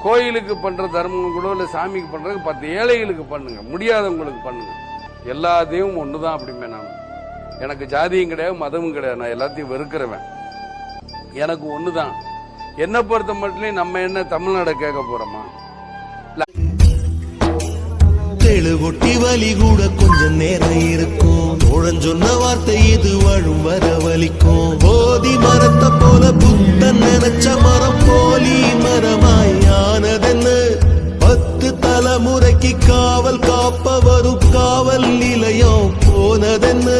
கோயிலுக்கு பண்ற தர்மம் கூட இல்ல சாமிக்கு பண்றது 10 ஏழைகளுக்கு பண்ணுங்க, முடியாதவங்களுக்கு பண்ணுங்க. எல்லா தெய்வமும் ஒண்ணுதான் அப்படிமே. நான் எனக்கு ஜாதியும் கிடையாது, மதமும் கிடையாது, நான் எல்லாத்தையும் வெறுக்கிறவன். எனக்கு ஒண்ணுதான். என்ன பொறுத்த மட்டும் நம்ம என்ன தமிழ்நாட கேட்க போறோமா? தெளுகொட்டி வலி கூட கொஞ்சம் நேரம் இருக்கும். தோழன் சொன்ன வார்த்தை இது வாழும் வர வலிக்கும். போதி மரத்தை போல புத்தன் நினைச்ச மரம் போலி மரமாய் ஆனதென்னு 10 தலைமுறைக்கு காவல் காப்பவரும் காவல் நிலையம் போனதென்னு.